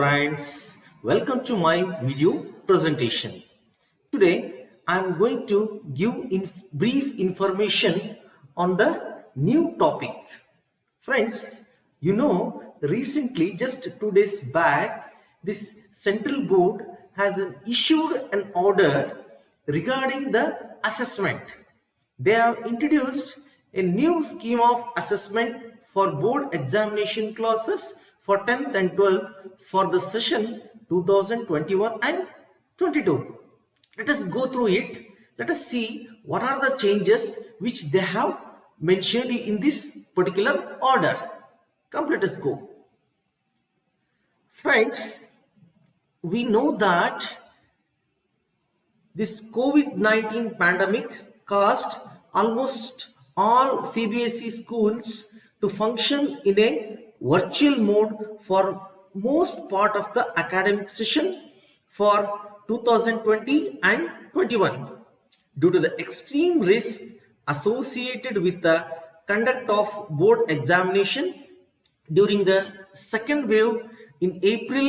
friends, welcome to my video presentation. Today I am going to give brief information on the new topic. Friends, recently just 2 days back, this central board has issued an order regarding the assessment. They have introduced a new scheme of assessment for board examination classes for 10th and 12th for the session 2021 and 22. Let us go through it. Let us see what are the changes which they have mentioned in this particular order. Come, let us go. Friends, we know that this COVID-19 pandemic caused almost all CBSE schools to function in a virtual mode for most part of the academic session for 2020 and 21 due to the extreme risk associated with the conduct of board examination during the second wave in April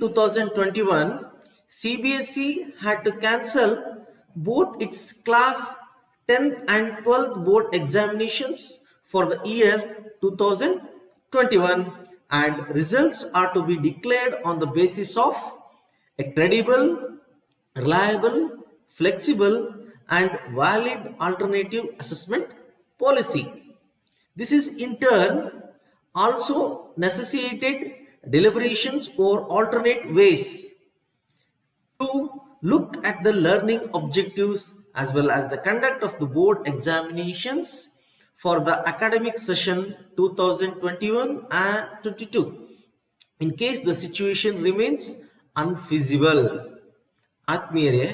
2021. CBSE had to cancel both its class 10th and 12th board examinations for the year 2021, and results are to be declared on the basis of a credible, reliable, flexible and valid alternative assessment policy. This is in turn also necessitated deliberations or alternate ways to look at the learning objectives as well as the conduct of the board examinations for the academic session 2021 and 22 in case the situation remains unfeasible. ಆತ್ಮೀಯರೇ,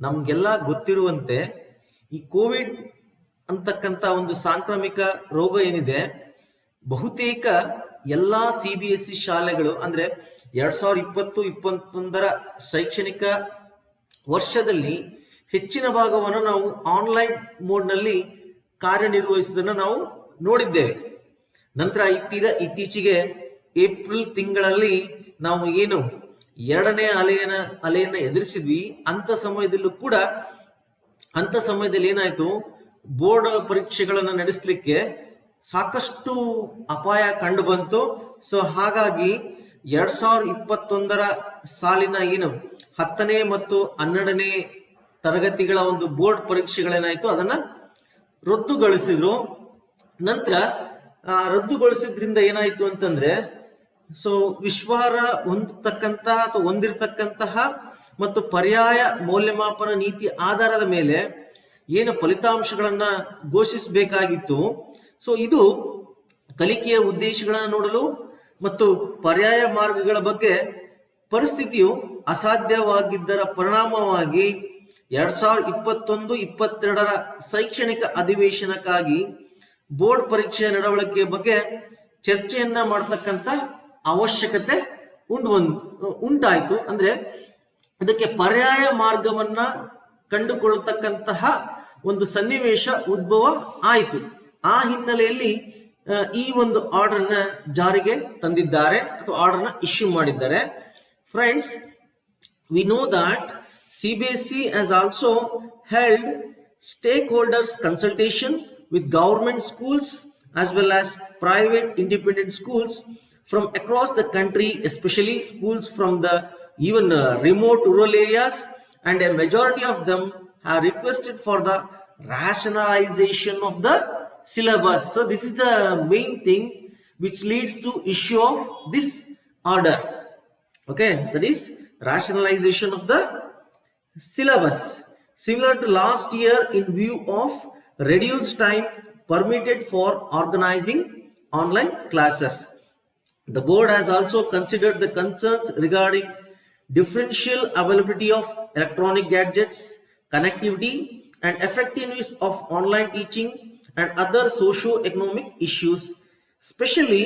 ನಮಗೆಲ್ಲ ಗೊತ್ತಿರುವಂತೆ ಈ Covid ಅಂತಕ್ಕಂಥ ಒಂದು ಸಾಂಕ್ರಾಮಿಕ ರೋಗ ಏನಿದೆ, ಬಹುತೇಕ ಎಲ್ಲಾ CBSE ಶಾಲೆಗಳು ಅಂದ್ರೆ 2020-21 ಶೈಕ್ಷಣಿಕ ವರ್ಷದಲ್ಲಿ ಹೆಚ್ಚಿನ ಭಾಗವನ್ನು ನಾವು ಆನ್ಲೈನ್ ಮೋಡ್ ನಲ್ಲಿ ಕಾರ್ಯನಿರ್ವಹಿಸುವುದನ್ನು ನಾವು ನೋಡಿದ್ದೇವೆ. ನಂತರ ಇತ್ತೀಚೆಗೆ ಏಪ್ರಿಲ್ ತಿಂಗಳಲ್ಲಿ ನಾವು ಏನು ಎರಡನೇ ಅಲೆಯನ್ನ ಎದುರಿಸಿದ್ವಿ, ಅಂತ ಸಮಯದಲ್ಲಿ ಏನಾಯ್ತು, ಬೋರ್ಡ್ ಪರೀಕ್ಷೆಗಳನ್ನ ನಡೆಸಲಿಕ್ಕೆ ಸಾಕಷ್ಟು ಅಪಾಯ ಕಂಡು ಬಂತು. ಸೊ ಹಾಗಾಗಿ 2021 ಸಾಲಿನ ಏನು 10ನೇ ಮತ್ತು 12ನೇ ತರಗತಿಗಳ ಒಂದು ಬೋರ್ಡ್ ಪರೀಕ್ಷೆಗಳೇನಾಯ್ತು, ಅದನ್ನ ರದ್ದುಗೊಳಿಸಿದ್ರು. ನಂತರ ರದ್ದುಗೊಳಿಸಿದ್ರಿಂದ ಏನಾಯ್ತು ಅಂತಂದ್ರೆ, ಸೊ ವಿಶ್ವಾರ ಹೊಂದಿರತಕ್ಕಂತಹ ಮತ್ತು ಪರ್ಯಾಯ ಮೌಲ್ಯಮಾಪನ ನೀತಿ ಆಧಾರದ ಮೇಲೆ ಏನು ಫಲಿತಾಂಶಗಳನ್ನ ಘೋಷಿಸಬೇಕಾಗಿತ್ತು, ಸೊ ಇದು ಕಲಿಕೆಯ ಉದ್ದೇಶಗಳನ್ನ ನೋಡಲು ಮತ್ತು ಪರ್ಯಾಯ ಮಾರ್ಗಗಳ ಬಗ್ಗೆ ಪರಿಸ್ಥಿತಿಯು ಅಸಾಧ್ಯವಾಗಿದ್ದರ ಪರಿಣಾಮವಾಗಿ 2021-22 ಶೈಕ್ಷಣಿಕ ಅಧಿವೇಶನಕ್ಕಾಗಿ ಬೋರ್ಡ್ ಪರೀಕ್ಷೆಯ ನಡವಳಿಕೆಯ ಬಗ್ಗೆ ಚರ್ಚೆಯನ್ನ ಮಾಡತಕ್ಕಂತ ಅವಶ್ಯಕತೆ ಉಂಟಾಯಿತು. ಅಂದ್ರೆ ಅದಕ್ಕೆ ಪರ್ಯಾಯ ಮಾರ್ಗವನ್ನ ಕಂಡುಕೊಳ್ಳತಕ್ಕಂತಹ ಒಂದು ಸನ್ನಿವೇಶ ಉದ್ಭವ ಆಯಿತು. ಆ ಹಿನ್ನೆಲೆಯಲ್ಲಿ ಈ ಒಂದು ಆರ್ಡರ್ ನ ಜಾರಿಗೆ ತಂದಿದ್ದಾರೆ ಅಥವಾ ಆರ್ಡರ್ ನ ಇಶ್ಯೂ ಮಾಡಿದ್ದಾರೆ. Friends, we know that CBSE has also held stakeholders consultation with government schools as well as private independent schools from across the country, especially schools from the even remote rural areas, and a majority of them have requested for the rationalization of the syllabus. So this is the main thing which leads to issue of this order. Okay, that is rationalization of the syllabus. Similar to last year, in view of reduced time permitted for organizing online classes, the board has also considered the concerns regarding differential availability of electronic gadgets, connectivity and effectiveness of online teaching and other socio-economic issues, especially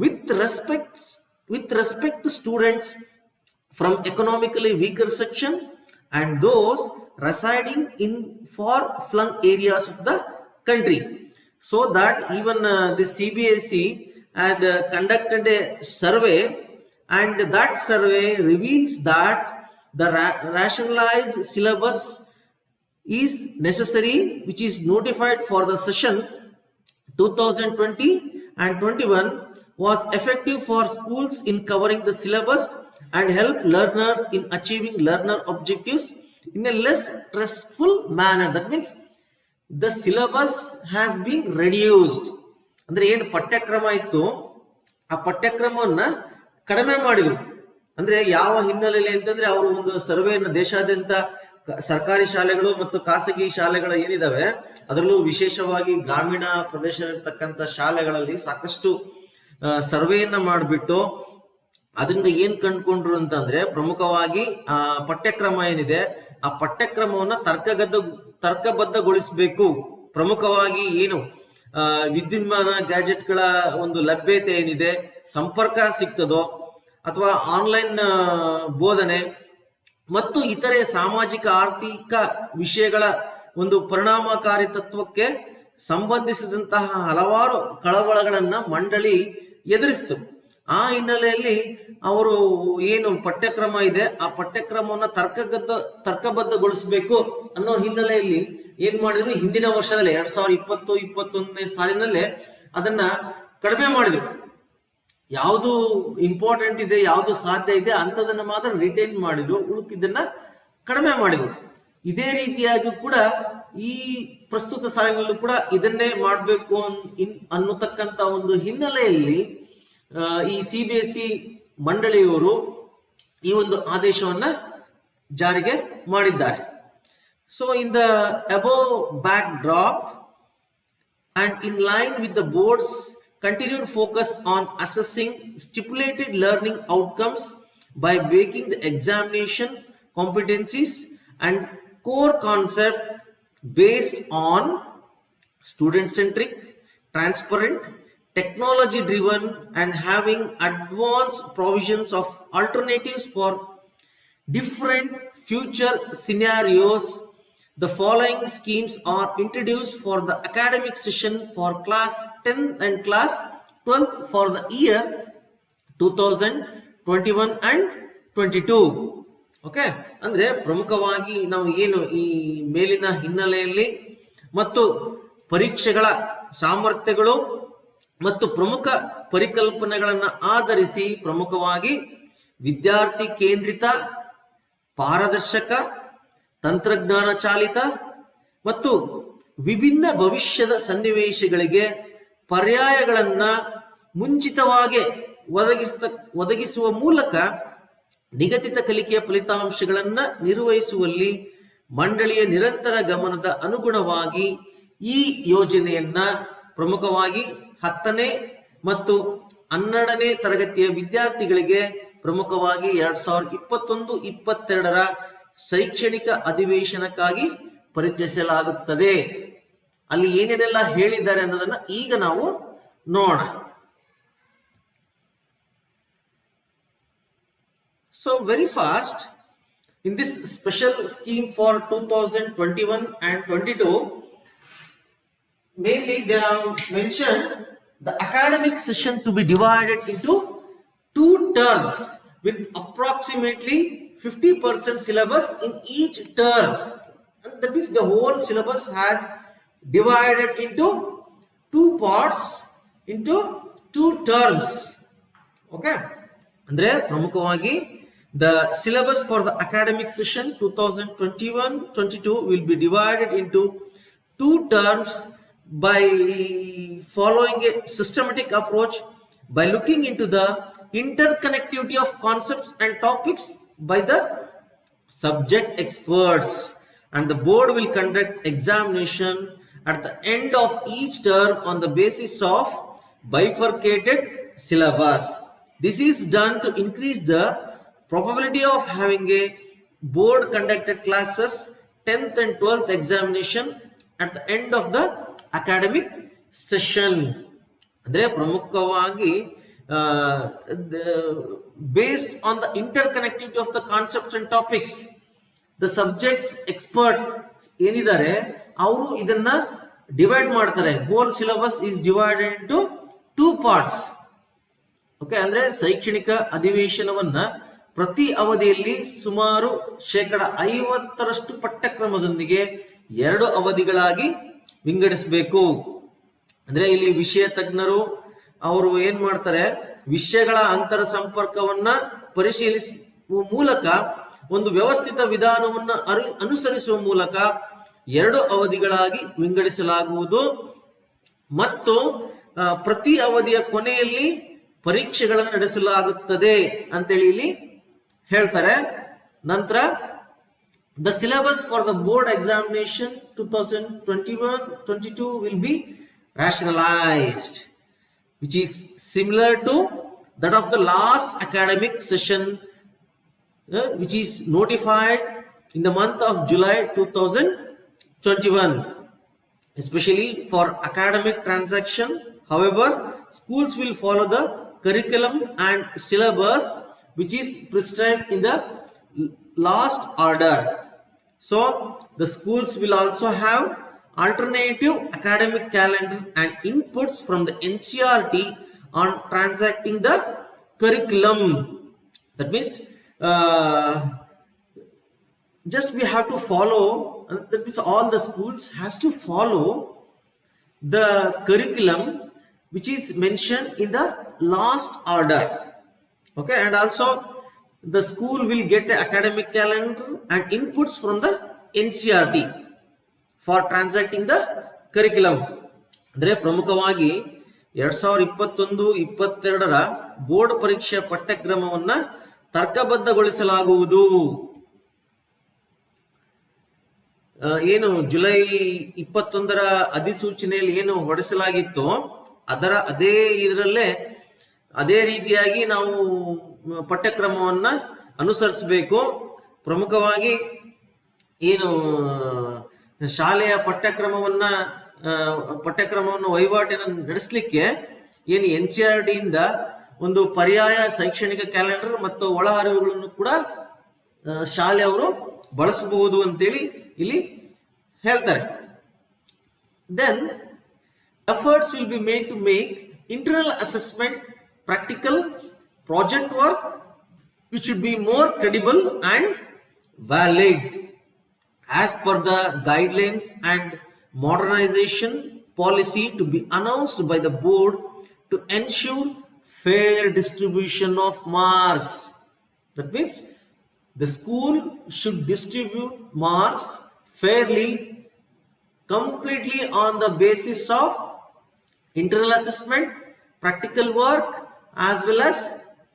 with respect to students from economically weaker section and those residing in far-flung areas of the country, so that even the CBSE had conducted a survey, and that survey reveals that the rationalized syllabus is necessary, which is notified for the session 2020 and 21, was effective for schools in covering the syllabus and help learners in achieving learner objectives in a less stressful manner. That means the syllabus has been reduced. ಅಂದ್ರೆ ಏನು ಪಠ್ಯಕ್ರಮ ಇತ್ತು ಆ ಪಠ್ಯಕ್ರಮವನ್ನ ಕಡಿಮೆ ಮಾಡಿದ್ರು. ಅಂದ್ರೆ ಯಾವ ಹಿನ್ನೆಲೆಯಲ್ಲಿ ಅಂತಂದ್ರೆ ಅವರು ಒಂದು ಸರ್ವೆಯನ್ನು ದೇಶಾದ್ಯಂತ ಸರ್ಕಾರಿ ಶಾಲೆಗಳು ಮತ್ತು ಖಾಸಗಿ ಶಾಲೆಗಳು ಏನಿದಾವೆ ಅದರಲ್ಲೂ ವಿಶೇಷವಾಗಿ ಗ್ರಾಮೀಣ ಪ್ರದೇಶದಲ್ಲಿರ್ತಕ್ಕಂಥ ಶಾಲೆಗಳಲ್ಲಿ ಸಾಕಷ್ಟು ಸರ್ವೆಯನ್ನ ಮಾಡಿಬಿಟ್ಟು ಅದರಿಂದ ಏನ್ ಕಂಡುಕೊಂಡ್ರು ಅಂತಂದ್ರೆ ಪ್ರಮುಖವಾಗಿ ಆ ಪಠ್ಯಕ್ರಮ ಏನಿದೆ ಆ ಪಠ್ಯಕ್ರಮವನ್ನ ತರ್ಕಬದ್ಧಗೊಳಿಸಬೇಕು. ಪ್ರಮುಖವಾಗಿ ಏನು ವಿದ್ಯುನ್ಮಾನ ಗ್ಯಾಜೆಟ್ಗಳ ಒಂದು ಲಭ್ಯತೆ ಏನಿದೆ, ಸಂಪರ್ಕ ಸಿಗ್ತದೋ ಅಥವಾ ಆನ್ಲೈನ್ ಬೋಧನೆ ಮತ್ತು ಇತರೆ ಸಾಮಾಜಿಕ ಆರ್ಥಿಕ ವಿಷಯಗಳ ಒಂದು ಪರಿಣಾಮಕಾರಿ ತತ್ವಕ್ಕೆ ಸಂಬಂಧಿಸಿದಂತಹ ಹಲವಾರು ಕಳವಳಗಳನ್ನ ಮಂಡಳಿ ಎದುರಿಸಿತು. ಆ ಹಿನ್ನೆಲೆಯಲ್ಲಿ ಅವರು ಏನು ಪಠ್ಯಕ್ರಮ ಇದೆ ಆ ಪಠ್ಯಕ್ರಮವನ್ನ ತರ್ಕಬದ್ಧಗೊಳಿಸಬೇಕು ಅನ್ನೋ ಹಿನ್ನೆಲೆಯಲ್ಲಿ ಏನ್ ಮಾಡಿದ್ರು, ಹಿಂದಿನ ವರ್ಷದಲ್ಲಿ 2020-21ನೇ ಸಾಲಿನಲ್ಲೇ ಅದನ್ನ ಕಡಿಮೆ ಮಾಡಿದ್ರು. ಯಾವುದು ಇಂಪಾರ್ಟೆಂಟ್ ಇದೆ, ಯಾವುದು ಸಾಧ್ಯ ಇದೆ ಅಂತದನ್ನ ಮಾತ್ರ ರಿಟೈನ್ ಮಾಡಿದ್ರು, ಉಳುಕಿದ್ದನ್ನ ಕಡಿಮೆ ಮಾಡಿದ್ರು. ಇದೇ ರೀತಿಯಾಗಿ ಕೂಡ ಈ ಪ್ರಸ್ತುತ ಸಾಲಿನಲ್ಲೂ ಕೂಡ ಇದನ್ನೇ ಮಾಡಬೇಕು ಅನ್ನತಕ್ಕಂತ ಒಂದು ಹಿನ್ನೆಲೆಯಲ್ಲಿ ಈ CBSE ಮಂಡಳಿಯವರು ಈ ಒಂದು ಆದೇಶವನ್ನ ಜಾರಿಗೆ ಮಾಡಿದ್ದಾರೆ. So in the above backdrop and in line with the board's continued focus on assessing stipulated learning outcomes by making the examination competencies and core concept based on student-centric, transparent, technology-driven, and having advanced provisions of alternatives for different future scenarios, the following schemes are introduced for the academic session for class 10 and class 12 for the year 2021 and 22. Okay, ಅಂದ್ರೆ ಪ್ರಮುಖವಾಗಿ ನಾವು ಏನು ಈ ಮೇಲಿನ ಹಿನ್ನೆಲೆಯಲ್ಲಿ ಮತ್ತು ಪರೀಕ್ಷೆಗಳ ಸಾಮರ್ಥ್ಯಗಳು ಮತ್ತು ಪ್ರಮುಖ ಪರಿಕಲ್ಪನೆಗಳನ್ನ ಆಧರಿಸಿ ಪ್ರಮುಖವಾಗಿ ವಿದ್ಯಾರ್ಥಿ ಕೇಂದ್ರಿತ, ಪಾರದರ್ಶಕ, ತಂತ್ರಜ್ಞಾನ ಚಾಲಿತ ಮತ್ತು ವಿಭಿನ್ನ ಭವಿಷ್ಯದ ಸನ್ನಿವೇಶಗಳಿಗೆ ಪರ್ಯಾಯಗಳನ್ನ ಮುಂಚಿತವಾಗಿ ಒದಗಿಸುವ ಮೂಲಕ ನಿಗದಿತ ಕಲಿಕೆಯ ಫಲಿತಾಂಶಗಳನ್ನ ನಿರ್ವಹಿಸುವಲ್ಲಿ ಮಂಡಳಿಯ ನಿರಂತರ ಗಮನದ ಅನುಗುಣವಾಗಿ ಈ ಯೋಜನೆಯನ್ನ ಪ್ರಮುಖವಾಗಿ 10ನೇ ಮತ್ತು 12ನೇ ತರಗತಿಯ ವಿದ್ಯಾರ್ಥಿಗಳಿಗೆ ಪ್ರಮುಖವಾಗಿ 2021-22ರ ಶೈಕ್ಷಣಿಕ ಅಧಿವೇಶನಕ್ಕಾಗಿ ಪರಿಚಯಿಸಲಾಗುತ್ತದೆ. ಅಲ್ಲಿ ಏನೇನೆಲ್ಲ ಹೇಳಿದ್ದಾರೆ ಅನ್ನೋದನ್ನ ಈಗ ನಾವು ನೋಡೋಣ. So very fast, in this special scheme for 2021 and 22, mainly they have mentioned the academic session to be divided into 2 terms with approximately 50% syllabus in each term. And that means the whole syllabus has divided into 2 parts into 2 terms. Okay, andre pramukhavaagi the syllabus for the academic session 2021-22 will be divided into 2 terms by following a systematic approach by looking into the interconnectivity of concepts and topics by the subject experts, and the board will conduct examination at the end of each term on the basis of bifurcated syllabus. This is done to increase the probability of having a board conducted classes 10th and 12th examination at the end of the academic session. ಅಂದ್ರೆ ಪ್ರಮುಖವಾಗಿ based on the interconnectivity of the concepts and topics, the subjects expert ಏನಿದ್ದಾರೆ ಅವರು ಇದನ್ನ divide ಮಾಡ್ತಾರೆ. whole syllabus is divided into 2 parts. Okay, ಅಂದ್ರೆ ಶೈಕ್ಷಣಿಕ ಅಧಿವೇಶನವನ್ನ ಪ್ರತಿ ಅವಧಿಯಲ್ಲಿ ಸುಮಾರು 50% ಪಠ್ಯಕ್ರಮದೊಂದಿಗೆ 2 ಅವಧಿಗಳಾಗಿ ವಿಂಗಡಿಸಬೇಕು. ಅಂದ್ರೆ ಇಲ್ಲಿ ವಿಷಯ ತಜ್ಞರು ಅವರು ಏನ್ ಮಾಡ್ತಾರೆ, ವಿಷಯಗಳ ಅಂತರ ಸಂಪರ್ಕವನ್ನ ಪರಿಶೀಲಿಸುವ ಮೂಲಕ ಒಂದು ವ್ಯವಸ್ಥಿತ ವಿಧಾನವನ್ನ ಅನುಸರಿಸುವ ಮೂಲಕ 2 ಅವಧಿಗಳಾಗಿ ವಿಂಗಡಿಸಲಾಗುವುದು ಮತ್ತು ಪ್ರತಿ ಅವಧಿಯ ಕೊನೆಯಲ್ಲಿ ಪರೀಕ್ಷೆಗಳನ್ನು ನಡೆಸಲಾಗುತ್ತದೆ ಅಂತೇಳಿ ಇಲ್ಲಿ ಹೇಳ್ತಾರೆ. ನಂತರ the syllabus for the board examination 2021-22 will be rationalized, which is similar to that of the last academic session, which is notified in the month of July 2021, especially for academic transaction. However, schools will follow the curriculum and syllabus which is prescribed in the last order. So the schools will also have alternative academic calendar and inputs from the NCERT on transacting the curriculum. That means just we have to follow, that means all the schools has to follow the curriculum which is mentioned in the last order. Okay, and also the school will get the academic calendar and inputs from the NCERT for transacting the curriculum. ಅಂದ್ರೆ ಪ್ರಮುಖವಾಗಿ 2021-22ರ board ಪರೀಕ್ಷೆಯ ಪಠ್ಯಕ್ರಮವನ್ನ ತರ್ಕಬದ್ಧಗೊಳಿಸಲಾಗುವುದು. ಏನು July 21ರ ಅಧಿಸೂಚನೆಯಲ್ಲಿ ಏನು ಹೊರಡಿಸಲಾಗಿತ್ತು ಅದರ ಅದೇ ರೀತಿಯಾಗಿ ನಾವು ಪಠ್ಯಕ್ರಮವನ್ನ ಅನುಸರಿಸಬೇಕು. ಪ್ರಮುಖವಾಗಿ ಏನು ಶಾಲೆಯ ಪಠ್ಯಕ್ರಮವನ್ನು ವಹಿವಾಟಿನ ನಡೆಸಲಿಕ್ಕೆ ಏನು NCERT ಇಂದ ಒಂದು ಪರ್ಯಾಯ ಶೈಕ್ಷಣಿಕ ಕ್ಯಾಲೆಂಡರ್ ಮತ್ತು ಒಳ ಅರಿವುಗಳನ್ನು ಕೂಡ ಶಾಲೆಯವರು ಬಳಸಬಹುದು ಅಂತೇಳಿ ಇಲ್ಲಿ ಹೇಳ್ತಾರೆ. Then efforts will be made to make internal assessment, practicals, project work which should be more credible and valid as per the guidelines and modernization policy to be announced by the board to ensure fair distribution of marks. That means the school should distribute marks fairly, completely on the basis of internal assessment, practical work as well as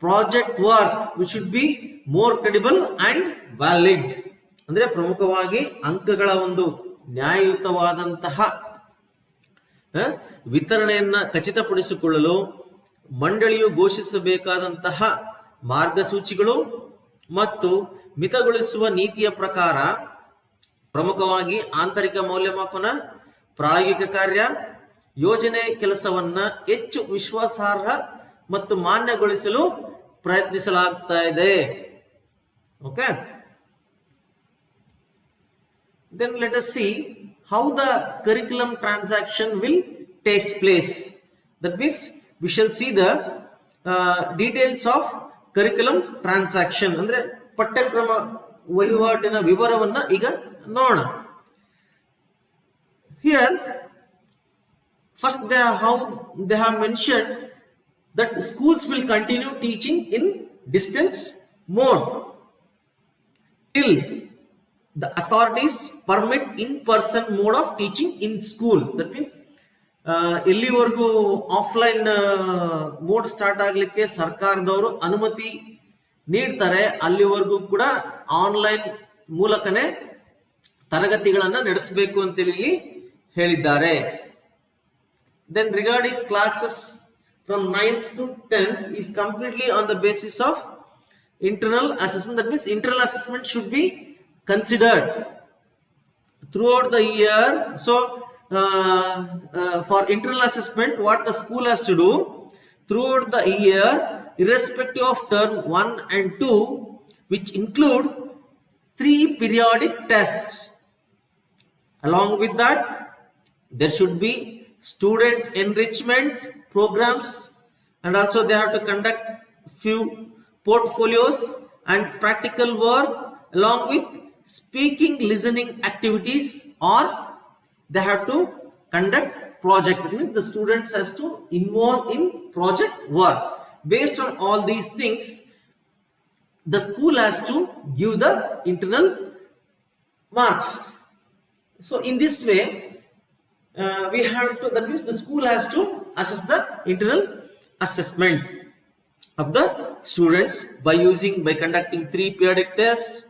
project work which should be more credible and valid. ಅಂದ್ರೆ ಪ್ರಮುಖವಾಗಿ ಅಂಕಗಳ ಒಂದು ನ್ಯಾಯಯುತವಾದಂತಹ ವಿತರಣೆಯನ್ನ ಖಚಿತಪಡಿಸಿಕೊಳ್ಳಲು ಮಂಡಳಿಯು ಘೋಷಿಸಬೇಕಾದಂತಹ ಮಾರ್ಗಸೂಚಿಗಳು ಮತ್ತು ಮಿತಗೊಳಿಸುವ ನೀತಿಯ ಪ್ರಕಾರ ಪ್ರಮುಖವಾಗಿ ಆಂತರಿಕ ಮೌಲ್ಯಮಾಪನ, ಪ್ರಾಯೋಗಿಕ ಕಾರ್ಯ, ಯೋಜನೆ ಕೆಲಸವನ್ನ ಹೆಚ್ಚು ವಿಶ್ವಾಸಾರ್ಹ ಮತ್ತು ಮಾನ್ಯಗೊಳಿಸಲು ಪ್ರಯತ್ನಿಸಲಾಗ್ತಾ ಇದೆ. Okay, then let us see how the curriculum transaction will take place. That means we shall see the details of curriculum transaction. ಅಂದ್ರೆ ಪಠ್ಯಕ್ರಮ ವಹಿವಾಟಿನ ವಿವರವನ್ನ ಈಗ ನೋಡೋಣ. Here first they have mentioned that schools will continue teaching in distance mode till the authorities permit in-person mode of teaching in school. That means ಎಲ್ಲಿವರೆಗೂ offline mode start ಆಗ್ಲಿಕ್ಕೆ ಸರ್ಕಾರದವರು ಅನುಮತಿ ನೀಡ್ತಾರೆ ಅಲ್ಲಿವರೆಗೂ ಕೂಡ ಆನ್ಲೈನ್ ಮೂಲಕನೇ ತರಗತಿಗಳನ್ನ ನಡೆಸಬೇಕು ಅಂತೇಳಿ ಹೇಳಿದ್ದಾರೆ. Then regarding classes from 9th to 10th is completely on the basis of internal assessment. That means internal assessment should be considered throughout the year. So for internal assessment, what the school has to do throughout the year, irrespective of term 1 and 2, which include 3 periodic tests. Along with that, there should be student enrichment programs and also they have to conduct few portfolios and practical work along with speaking listening activities, or they have to conduct project. That means the students has to involve in project work. Based on all these things, the school has to give the internal marks. So in this way, we have to, that means the school has to assess the internal assessment of the students by conducting 3 periodic tests,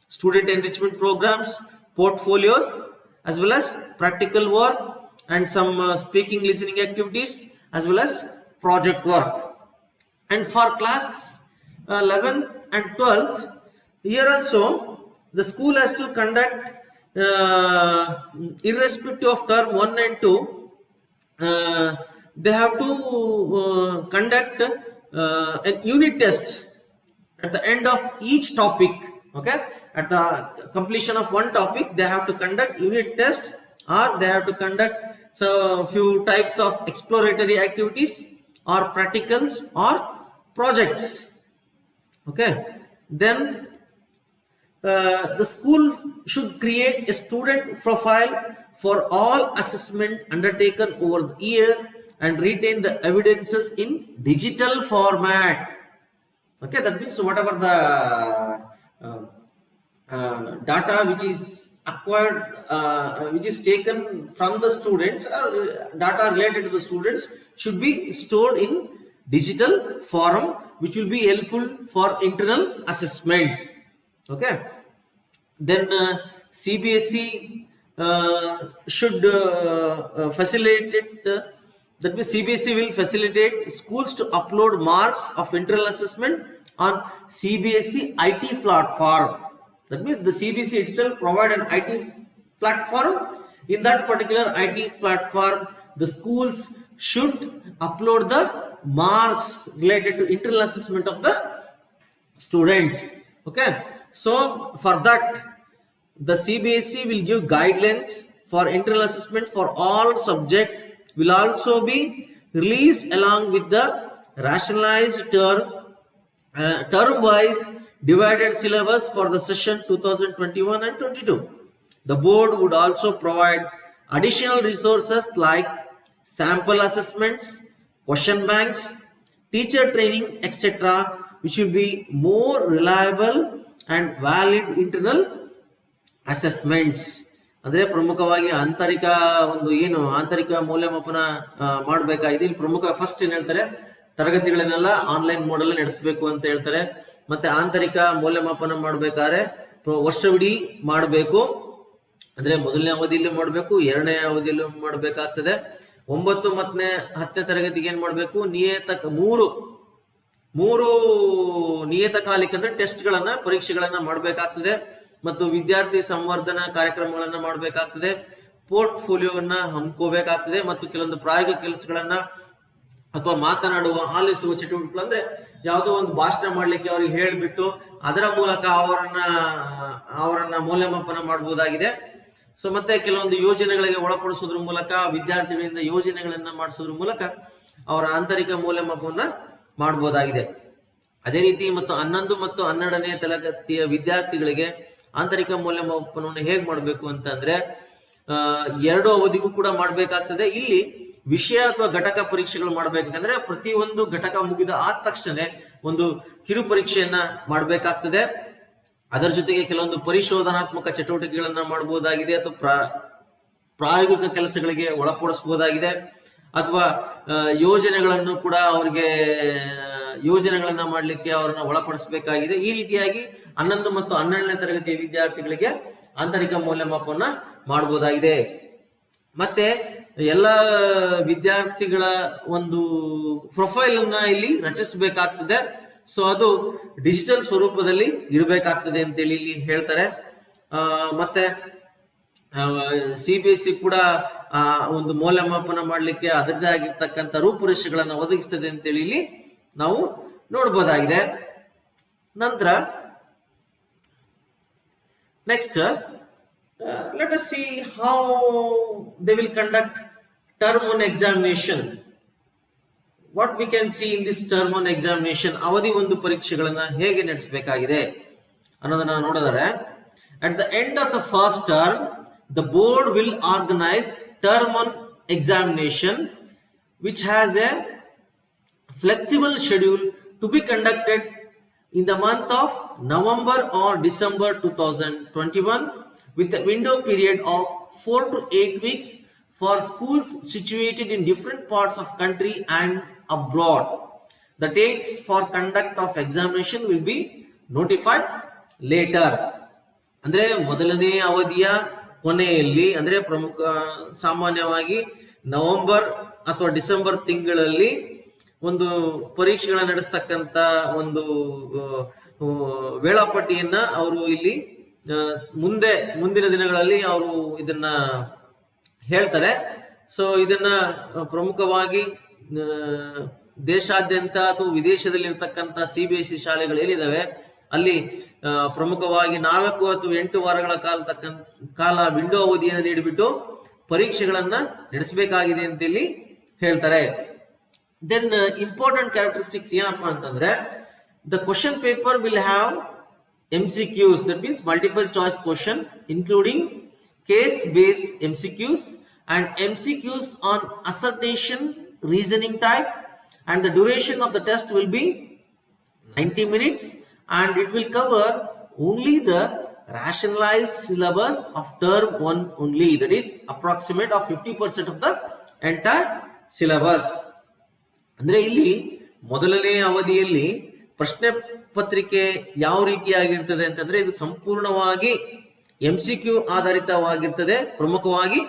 student enrichment programs, portfolios, as well as practical work and some speaking listening activities, as well as project work. And for class 11th and 12th, here also the school has to conduct irrespective of term 1 and 2, they have to conduct an unit test at the end of each topic. Okay, at the completion of one topic, they have to conduct unit test, or they have to conduct so few types of exploratory activities or practicals or projects. Okay, then the school should create a student profile for all assessment undertaken over the year and retain the evidences in digital format. Okay, that means whatever the data which is acquired, which is taken from the students, data related to the students, should be stored in digital form, which will be helpful for internal assessment. Okay, then CBSE should facilitate, that means CBSE will facilitate schools to upload marks of internal assessment on CBSE IT platform. That means the CBSE itself provide an IT platform. In that particular IT platform, the schools should upload the marks related to internal assessment of the student. Okay, so for that, the CBSE will give guidelines for internal assessment for all subject, will also be released along with the rationalized term-wise divided syllabus for the session 2021 and 22. The board would also provide additional resources like sample assessments, question banks, teacher training, etc., which will be more reliable and valid internal assessments. ಅಂದ್ರೆ ಪ್ರಮುಖವಾಗಿ ಆಂತರಿಕ ಒಂದು ಏನು ಆಂತರಿಕ ಮೌಲ್ಯಮಾಪನ ಮಾಡಬೇಕಾಗಿದೆ. ಇಲ್ಲಿ ಪ್ರಮುಖ ಫಸ್ಟ್ ಏನ್ ಹೇಳ್ತಾರೆ, ತರಗತಿಗಳನ್ನೆಲ್ಲ ಆನ್ಲೈನ್ ಮೋಡ್ ಅಲ್ಲಿ ನಡೆಸಬೇಕು ಅಂತ ಹೇಳ್ತಾರೆ. ಮತ್ತೆ ಆಂತರಿಕ ಮೌಲ್ಯಮಾಪನ ಮಾಡಬೇಕಾದ್ರೆ ವರ್ಷವಿಡೀ ಮಾಡಬೇಕು. ಅಂದ್ರೆ ಮೊದಲನೇ ಅವಧಿಯಲ್ಲಿ ಮಾಡಬೇಕು, ಎರಡನೇ ಅವಧಿಯಲ್ಲಿ ಮಾಡಬೇಕಾಗ್ತದೆ. 9 ಮತ್ತು 10ನೇ ತರಗತಿಗೆ ಏನ್ ಮಾಡಬೇಕು, ಮೂರು ನಿಯತಕಾಲಿಕ ಅಂದ್ರೆ ಟೆಸ್ಟ್ ಗಳನ್ನ, ಪರೀಕ್ಷೆಗಳನ್ನ ಮಾಡಬೇಕಾಗ್ತದೆ. ಮತ್ತು ವಿದ್ಯಾರ್ಥಿ ಸಂವರ್ಧನಾ ಕಾರ್ಯಕ್ರಮಗಳನ್ನ ಮಾಡಬೇಕಾಗ್ತದೆ, ಪೋರ್ಟ್ಫೋಲಿಯೋವನ್ನ ಹಮ್ಮಿಕೋಬೇಕಾಗ್ತದೆ, ಮತ್ತು ಕೆಲವೊಂದು ಪ್ರಾಯೋಗಿಕ ಕೆಲಸಗಳನ್ನ ಅಥವಾ ಮಾತನಾಡುವ, ಆಲಿಸುವ ಚಟುವಟಿಕೆಗಳು, ಅಂದ್ರೆ ಯಾವುದೋ ಒಂದು ಭಾಷಣ ಮಾಡ್ಲಿಕ್ಕೆ ಅವ್ರಿಗೆ ಹೇಳ್ಬಿಟ್ಟು ಅದರ ಮೂಲಕ ಅವರನ್ನ ಮೌಲ್ಯಮಾಪನ ಮಾಡಬಹುದಾಗಿದೆ. ಸೊ ಮತ್ತೆ ಕೆಲವೊಂದು ಯೋಜನೆಗಳಿಗೆ ಒಳಪಡಿಸೋದ್ರ ಮೂಲಕ, ವಿದ್ಯಾರ್ಥಿಗಳಿಂದ ಯೋಜನೆಗಳನ್ನ ಮಾಡಿಸೋದ್ರ ಮೂಲಕ ಅವರ ಆಂತರಿಕ ಮೌಲ್ಯಮಾಪನ ಮಾಡಬಹುದಾಗಿದೆ. ಅದೇ ರೀತಿ ಮತ್ತು 11 ಮತ್ತು 12ನೇ ತರಗತಿಯ ವಿದ್ಯಾರ್ಥಿಗಳಿಗೆ ಆಂತರಿಕ ಮೌಲ್ಯಮಾಪನವನ್ನು ಹೇಗೆ ಮಾಡಬೇಕು ಅಂತಂದ್ರೆ 2 ಅವಧಿಗೂ ಕೂಡ ಮಾಡಬೇಕಾಗ್ತದೆ. ಇಲ್ಲಿ ವಿಷಯ ಅಥವಾ ಘಟಕ ಪರೀಕ್ಷೆಗಳು ಮಾಡಬೇಕಂದ್ರೆ ಪ್ರತಿಯೊಂದು ಘಟಕ ಮುಗಿದ ಆದ ತಕ್ಷಣ ಒಂದು ಕಿರು ಪರೀಕ್ಷೆಯನ್ನ ಮಾಡಬೇಕಾಗ್ತದೆ. ಅದರ ಜೊತೆಗೆ ಕೆಲವೊಂದು ಪರಿಶೋಧನಾತ್ಮಕ ಚಟುವಟಿಕೆಗಳನ್ನ ಮಾಡಬಹುದಾಗಿದೆ, ಅಥವಾ ಪ್ರಾಯೋಗಿಕ ಕೆಲಸಗಳಿಗೆ ಒಳಪಡಿಸಬಹುದಾಗಿದೆ, ಅಥವಾ ಯೋಜನೆಗಳನ್ನು ಕೂಡ ಅವರಿಗೆ ಯೋಜನೆಗಳನ್ನ ಮಾಡ್ಲಿಕ್ಕೆ ಅವರನ್ನ ಒಳಪಡಿಸಬೇಕಾಗಿದೆ. ಈ ರೀತಿಯಾಗಿ 11 ಮತ್ತು 12ನೇ ತರಗತಿಯ ವಿದ್ಯಾರ್ಥಿಗಳಿಗೆ ಆಂತರಿಕ ಮೌಲ್ಯಮಾಪನ ಮಾಡಬಹುದಾಗಿದೆ. ಮತ್ತೆ ಎಲ್ಲ ವಿದ್ಯಾರ್ಥಿಗಳ ಒಂದು ಪ್ರೊಫೈಲ್ ಅನ್ನ ಇಲ್ಲಿ ರಚಿಸಬೇಕಾಗ್ತದೆ. ಸೊ ಅದು ಡಿಜಿಟಲ್ ಸ್ವರೂಪದಲ್ಲಿ ಇರಬೇಕಾಗ್ತದೆ ಅಂತೇಳಿ ಇಲ್ಲಿ ಹೇಳ್ತಾರೆ. ಮತ್ತೆ CBSE ಕೂಡ ಒಂದು ಮೌಲ್ಯಮಾಪನ ಮಾಡ್ಲಿಕ್ಕೆ ಅದರದೇ ಆಗಿರ್ತಕ್ಕಂಥ ರೂಪುರೇಷೆಗಳನ್ನ ಒದಗಿಸ್ತದೆ ಅಂತೇಳಿ ಇಲ್ಲಿ ನಾವು ನೋಡಬಹುದಾಗಿದೆ. ನಂತರ next let us see how they will conduct term 1 examination. What we can C in this term one examination, ಅವಧಿ ಒಂದು ಪರೀಕ್ಷೆಗಳನ್ನ ಹೇಗೆ ನಡೆಸಬೇಕಾಗಿದೆ ಅನ್ನೋದನ್ನ ನೋಡಿದರೆ, at the end of the first term the board will organize term 1 examination which has a flexible schedule to be conducted in the month of November or December 2021 with a window period of 4 to 8 weeks for schools situated in different parts of country and abroad. The dates for conduct of examination will be notified later. ಅಂದ್ರೆ ಮೊದಲನೇ ಅವಧಿಯ ಕೊನೆಯಲ್ಲಿ, ಅಂದ್ರೆ ಪ್ರಮುಖ ಸಾಮಾನ್ಯವಾಗಿ November ಅಥವಾ December ತಿಂಗಳಲ್ಲಿ ಒಂದು ಪರೀಕ್ಷೆಗಳನ್ನ ನಡೆಸ್ತಕ್ಕಂತ ಒಂದು ವೇಳಾಪಟ್ಟಿಯನ್ನ ಅವರು ಇಲ್ಲಿ ಮುಂದಿನ ದಿನಗಳಲ್ಲಿ ಅವರು ಇದನ್ನ ಹೇಳ್ತಾರೆ. ಸೊ ಇದನ್ನ ಪ್ರಮುಖವಾಗಿ ದೇಶಾದ್ಯಂತ ಅಥವಾ ವಿದೇಶದಲ್ಲಿರ್ತಕ್ಕಂಥ CBSE ಶಾಲೆಗಳು ಏನಿದಾವೆ ಅಲ್ಲಿ ಪ್ರಮುಖವಾಗಿ 4 ಅಥವಾ 8 ವಾರಗಳ ಕಾಲ ವಿಂಡೋ ಅವಧಿಯನ್ನು ನೀಡಿಬಿಟ್ಟು ಪರೀಕ್ಷೆಗಳನ್ನ ನಡೆಸಬೇಕಾಗಿದೆ ಅಂತ ಇಲ್ಲಿ ಹೇಳ್ತಾರೆ. ದೆನ್ ಇಂಪಾರ್ಟೆಂಟ್ ಕ್ಯಾರೆಕ್ಟರಿಸ್ಟಿಕ್ಸ್ ಏನಪ್ಪಾ ಅಂತಂದ್ರೆ, the question paper will have MCQs, that means multiple choice question, including case based MCQs and MCQs on assertion reasoning type, and the duration of the test will be 90 minutes and it will cover only the rationalized syllabus of term 1 only, that is approximate of 50% of the entire syllabus. ಅಂದ್ರೆ ಇಲ್ಲಿ ಮೊದಲನೇ ಅವಧಿಯಲ್ಲಿ ಪ್ರಶ್ನೆ ಪತ್ರಿಕೆ ಯಾವ ರೀತಿಯಾಗಿರ್ತದೆ ಅಂತಂದ್ರೆ, ಇದು ಸಂಪೂರ್ಣವಾಗಿ MCQ ಆಧಾರಿತವಾಗಿರ್ತದೆ. ಪ್ರಮುಖವಾಗಿ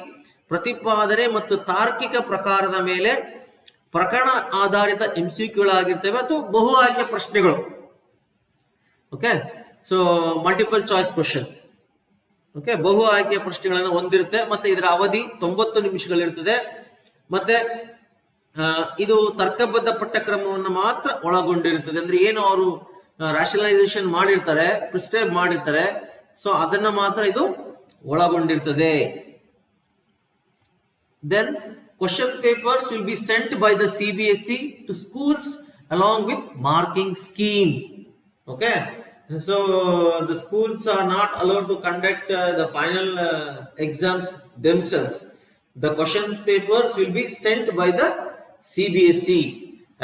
ಪ್ರತಿಪಾದನೆ ಮತ್ತು ತಾರ್ಕಿಕ ಪ್ರಕಾರದ ಮೇಲೆ ಪ್ರಕರಣ ಆಧಾರಿತ MCQಗಳಾಗಿರ್ತವೆ ಅಥವಾ ಬಹು ಆಯ್ಕೆ ಪ್ರಶ್ನೆಗಳು. Okay, so multiple choice question. Okay, ಬಹು ಆಯ್ಕೆ ಪ್ರಶ್ನೆಗಳನ್ನ ಹೊಂದಿರುತ್ತೆ. ಮತ್ತೆ ಇದರ ಅವಧಿ 90 ನಿಮಿಷಗಳಿರ್ತದೆ. ಮತ್ತೆ ಇದು ತರ್ಕಬದ್ಧ ಪಠ್ಯಕ್ರಮವನ್ನು ಮಾತ್ರ ಒಳಗೊಂಡಿರುತ್ತದೆ. ಅಂದ್ರೆ ಏನು ಅವರು ರಾಷನಲೈಸೇಷನ್ ಮಾಡಿರ್ತಾರೆ, ಪ್ರಿಸ್ಕ್ರೈಬ್ ಮಾಡಿರ್ತಾರೆ, ಸೊ ಅದನ್ನ ಮಾತ್ರ ಇದು ಒಳಗೊಂಡಿರ್ತದೆ. Then question papers will be sent by the CBSE to schools along with marking scheme. Okay, so the schools are not allowed to conduct the final exams themselves. The question papers will be sent by the CBSE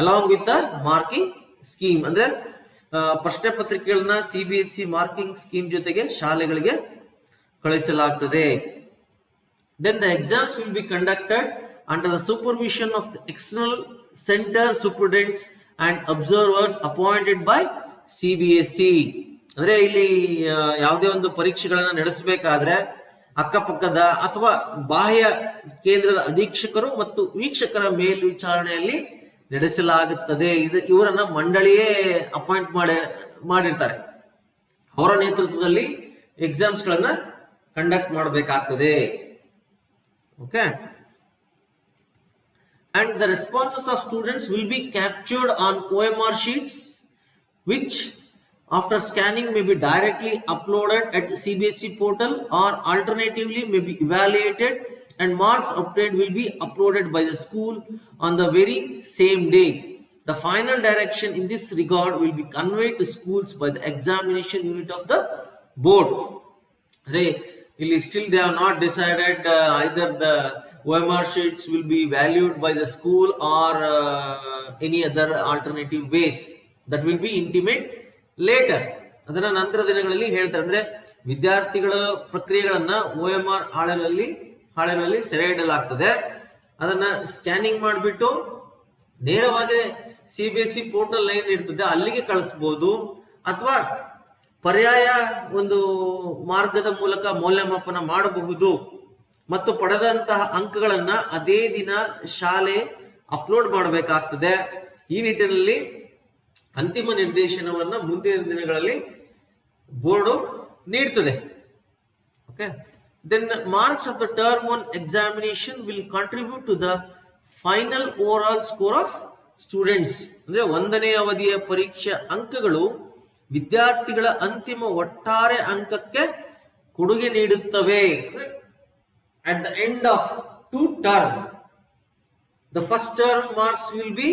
along with the marking scheme. ಅಂದ್ರೆ ಪ್ರಶ್ನೆ ಪತ್ರಿಕೆಗಳನ್ನ CBSE marking scheme ಜೊತೆಗೆ ಶಾಲೆಗಳಿಗೆ ಕಳಿಸಲಾಗುತ್ತದೆ. Then the exams will be conducted under the supervision of the external center superintendents and observers appointed by CBSE. ಅಂದ್ರೆ ಇಲ್ಲಿ ಯಾವುದೇ ಒಂದು ಪರೀಕ್ಷೆಗಳನ್ನ ನಡೆಸಬೇಕಾದ್ರೆ ಅಕ್ಕಪಕ್ಕದ ಅಥವಾ ಬಾಹ್ಯ ಕೇಂದ್ರದ ಅಧೀಕ್ಷಕರು ಮತ್ತು ವೀಕ್ಷಕರ ಮೇಲ್ವಿಚಾರಣೆಯಲ್ಲಿ ನಡೆಸಲಾಗುತ್ತದೆ. ಇವರನ್ನ ಮಂಡಳಿಯೇ ಅಪಾಯಿಂಟ್ ಮಾಡಿರ್ತಾರೆ. ಅವರ ನೇತೃತ್ವದಲ್ಲಿ ಎಕ್ಸಾಮ್ಸ್ ಗಳನ್ನ ಕಂಡಕ್ಟ್ ಮಾಡಬೇಕಾಗ್ತದೆ. Okay, and the responses of students will be captured on OMR sheets which after scanning may be directly uploaded at the CBSE portal or alternatively may be evaluated and marks obtained will be uploaded by the school on the very same day. The final direction in this regard will be conveyed to schools by the examination unit of the board. Still they have not decided either the OMR sheets will be valued by the school or any other alternative ways. That will be intimate later. ಅದನ್ನ ನಂತರ ದಿನಗಳಲ್ಲಿ ಹೇಳ್ತಾರೆ. ಅಂದ್ರೆ ವಿದ್ಯಾರ್ಥಿಗಳ ಪ್ರಕ್ರಿಯೆಗಳನ್ನ OMR ಹಾಳೆಗಳಲ್ಲಿ ಸೆರೆ ಇಡಲಾಗ್ತದೆ. ಅದನ್ನ scanning ಮಾಡಿಬಿಟ್ಟು ನೇರವಾಗಿ CBSE ಪೋರ್ಟಲ್ ಲೈನ್ ಇರ್ತದೆ ಅಲ್ಲಿಗೆ ಕಳಿಸಬಹುದು, ಅಥವಾ ಪರ್ಯಾಯ ಒಂದು ಮಾರ್ಗದ ಮೂಲಕ ಮೌಲ್ಯಮಾಪನ ಮಾಡಬಹುದು ಮತ್ತು ಪಡೆದಂತಹ ಅಂಕಗಳನ್ನ ಅದೇ ದಿನ ಶಾಲೆ ಅಪ್ಲೋಡ್ ಮಾಡಬೇಕಾಗ್ತದೆ. ಈ ನಿಟ್ಟಿನಲ್ಲಿ ಅಂತಿಮ ನಿರ್ದೇಶನವನ್ನ ಮುಂದಿನ ದಿನಗಳಲ್ಲಿ ಬೋರ್ಡ್ ನೀಡ್ತದೆ. Okay, then marks of the term 1 examination will contribute to the final overall score of students. ಅಂದ್ರೆ ಒಂದನೇ ಅವಧಿಯ ಪರೀಕ್ಷೆ ಅಂಕಗಳು ವಿದ್ಯಾರ್ಥಿಗಳ ಅಂತಿಮ ಒಟ್ಟಾರೆ ಅಂಕಕ್ಕೆ ಕೊಡುಗೆ ನೀಡುತ್ತವೆ. At the end of 2 term, the first term marks will be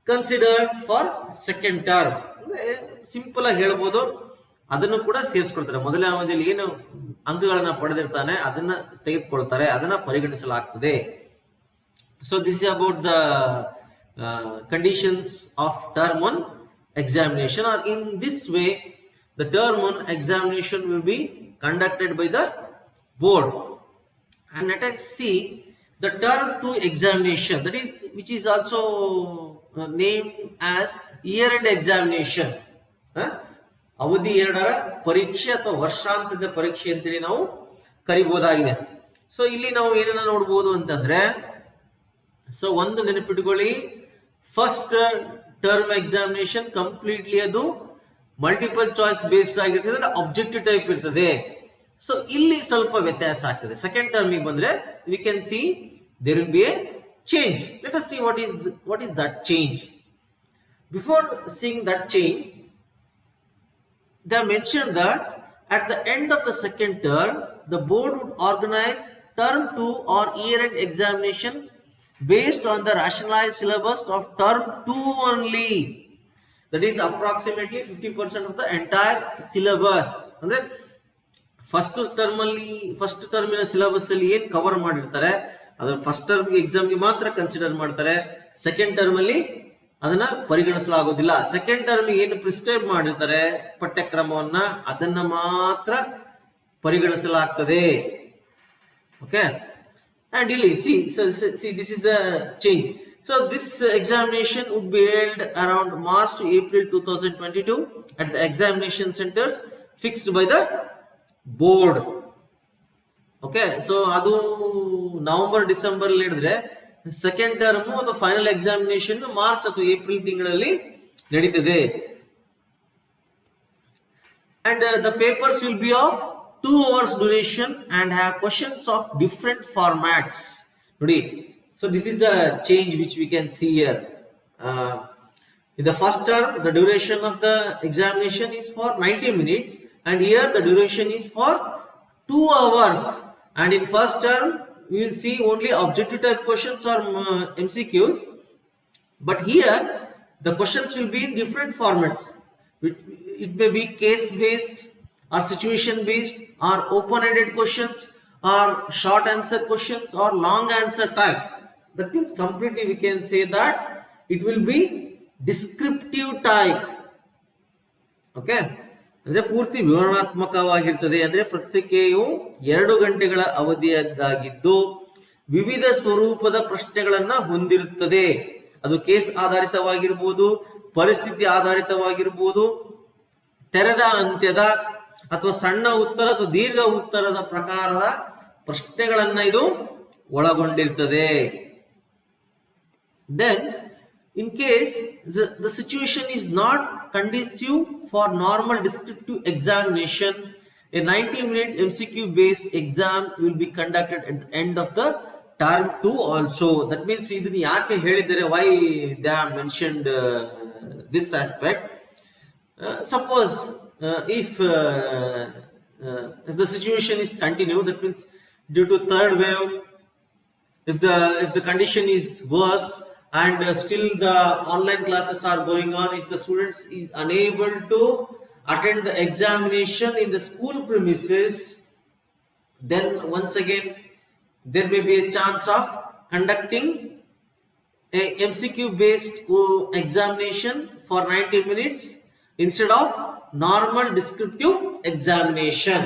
considered for second term. ಅಂದ್ರೆ ಸಿಂಪಲ್ ಆಗಿ ಹೇಳ್ಬೋದು, ಅದನ್ನು ಕೂಡ ಸೇರಿಸ್ಕೊಳ್ತಾರೆ. ಮೊದಲನೇ ಅವಧಿಯಲ್ಲಿ ಏನು ಅಂಕಗಳನ್ನ ಪಡೆದಿರ್ತಾನೆ ಅದನ್ನ ತೆಗೆದುಕೊಳ್ತಾರೆ, ಅದನ್ನ ಪರಿಗಣಿಸಲಾಗ್ತದೆ. So this is about the conditions of term one examination, or in this way the term 1 examination will be conducted by the board. And let us see the term 2 examination, that is, which is also named as year end examination. ಅವಧಿ 2ರ ಪರೀಕ್ಷೆ ಅಥವಾ ವರ್ಷಾಂತದ ಪರೀಕ್ಷೆ ಅಂತೇಳಿ ನಾವು ಕರಿಬಹುದಾಗಿದೆ. So ಇಲ್ಲಿ ನಾವು ಏನನ್ನ ನೋಡಬಹುದು ಅಂತಂದ್ರೆ, ಸೊ ಒಂದು ನೆನಪಿಟ್ಕೊಳ್ಳಿ, ಫಸ್ಟ್ ಟರ್ಮ್ ಎಕ್ಸಾಮಿನೇಷನ್ ಕಂಪ್ಲೀಟ್ಲಿ ಅದು ಮಲ್ಟಿಪಲ್ ಚಾಯ್ಸ್ ಬೇಸ್ಡ್ ಆಗಿರ್ತದೆ, ಆಬ್ಜೆಕ್ಟಿವ್ ಟೈಪ್ ಇರ್ತದೆ. ಸೊ ಇಲ್ಲಿ ಸ್ವಲ್ಪ ವ್ಯತ್ಯಾಸ ಆಗ್ತದೆ. ಸೆಕೆಂಡ್ ಟರ್ಮ್ ಬಂದ್ರೆ we can see there will be a change. Let us see what is that change. Before seeing that change, they have mentioned that at the end of the second term the board would organize term 2 or year end examination based on the rationalized syllabus of term 2 only. That is approximately 50% of the entire syllabus. ಅಂದ್ರೆ first ಟರ್ಮಿನ syllabus ಅಲ್ಲಿ ಏನ್ cover ಮಾಡಿರ್ತಾರೆ ಅದ್ರ first term ಎಕ್ಸಾಮ್ಗೆ ಮಾತ್ರ consider ಮಾಡ್ತಾರೆ. Second term ಅಲ್ಲಿ ಅದನ್ನ ಪರಿಗಣಿಸಲಾಗೋದಿಲ್ಲ. ಸೆಕೆಂಡ್ ಟರ್ಮ್ ಏನು ಪ್ರಿಸ್ಕ್ರೈಬ್ ಮಾಡಿರ್ತಾರೆ ಪಠ್ಯಕ್ರಮವನ್ನ ಅದನ್ನ ಮಾತ್ರ ಪರಿಗಣಿಸಲಾಗ್ತದೆ. Okay, and really see this is the change. So this examination would be held around March to April 2022 at the examination centers fixed by the board. Okay, so adu November December ಅಲ್ಲಿ ಹೇಳಿದ್ರೆ second term ಅದು final examination March ಅಥವಾ April ತಿಂಗಳಲ್ಲಿ ನಡೀತದೆ. And the papers will be of 2 hours duration and have questions of different formats. So this is the change which we can see here. In the first term the duration of the examination is for 90 minutes and here the duration is for 2 hours. And in first term we will see only objective type questions or MCQs, but here the questions will be in different formats. It may be case based or situation based or open-ended questions or short answer questions or long answer type. That means completely we can say that it will be descriptive type. Okay, ಅಂದ್ರೆ ಪೂರ್ತಿ ವಿವರಣಾತ್ಮಕವಾಗಿರ್ತದೆ. ಅಂದ್ರೆ ಪತ್ರಿಕೆಯು 2 ಗಂಟೆಗಳ ಅವಧಿಯದ್ದಾಗಿದ್ದು ವಿವಿಧ ಸ್ವರೂಪದ ಪ್ರಶ್ನೆಗಳನ್ನ ಹೊಂದಿರುತ್ತದೆ. ಅದು ಕೇಸ್ ಆಧಾರಿತವಾಗಿರ್ಬೋದು, ಪರಿಸ್ಥಿತಿ ಆಧಾರಿತವಾಗಿರ್ಬೋದು, ತೆರೆದ ಅಂತ್ಯದ ಅಥವಾ ಸಣ್ಣ ಉತ್ತರ ಅಥವಾ ದೀರ್ಘ ಉತ್ತರದ ಪ್ರಕಾರದ ಪ್ರಶ್ನೆಗಳನ್ನ ಇದು ಒಳಗೊಂಡಿರ್ತದೆ. Then in case the situation is not conducive for normal descriptive examination, a 90-minute MCQ based exam will be conducted at the end of the term 2 also. That means ಇದನ್ನ ಯಾಕೆ ಹೇಳಿದ್ದಾರೆ, why they have mentioned this aspect. Suppose if the situation is continued, that means due to third wave, if the condition is worse and still the online classes are going on, if the students is unable to attend the examination in the school premises, then once again there may be a chance of conducting a MCQ based examination for 90 minutes instead of normal descriptive examination.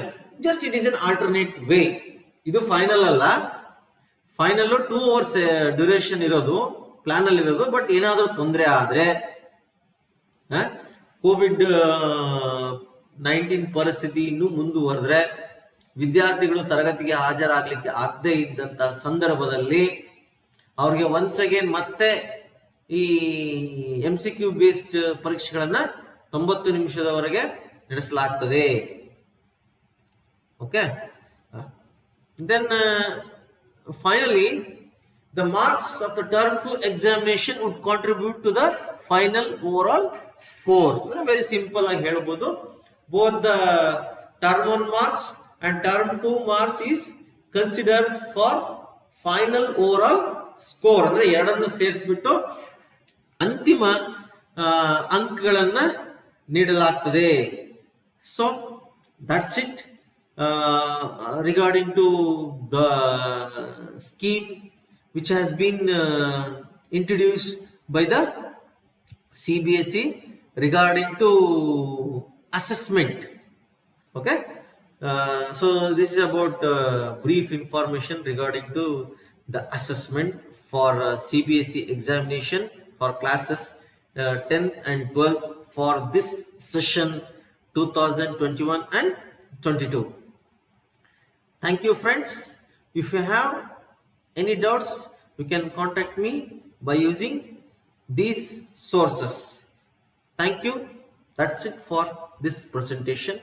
Just it is an alternate way. ಇದು final ಅಲ್ಲ, final 2 hours duration ಇರೋದು plan ಅಲ್ಲಿ ಇರೋದು. But ಏನಾದರೂ ತೊಂದರೆ ಆದ್ರೆ, COVID-19 ಪರಿಸ್ಥಿತಿ ಇನ್ನೂ ಮುಂದುವರೆದ್ರೆ, ವಿದ್ಯಾರ್ಥಿಗಳು ತರಗತಿಗೆ ಹಾಜರಾಗ್ಲಿಕ್ಕೆ ಆಗದೆ ಇದ್ದಂತ ಸಂದರ್ಭದಲ್ಲಿ ಅವ್ರಿಗೆ ಒನ್ಸ್ ಅಗೇನ್ ಮತ್ತೆ ಈ MCQ ಬೇಸ್ಡ್ ಪರೀಕ್ಷೆಗಳನ್ನ 90 ನಿಮಿಷದವರೆಗೆ ನಡೆಸಲಾಗ್ತದೆ. Okay, then finally the marks of the term 2 examination would contribute to the final overall score. Very simple ಆಗಿ ಹೇಳಬಹುದು, both the term 1 marks and term 2 marks is considered for final overall score. ಅಂದ್ರೆ ಎರಡನ್ನು ಸೇರಿಸ್ಬಿಟ್ಟು ಅಂತಿಮ ಅಂಕಗಳನ್ನ ನೀಡಲಾಗ್ತದೆ. So that's it regarding to the scheme which has been introduced by the CBSE regarding to assessment. Okay, so this is about brief information regarding to the assessment for CBSE examination for classes 10th and 12th for this session 2021 and 22. Thank you friends. If you have any doubts, you can contact me by using these sources. Thank you. That's it for this presentation.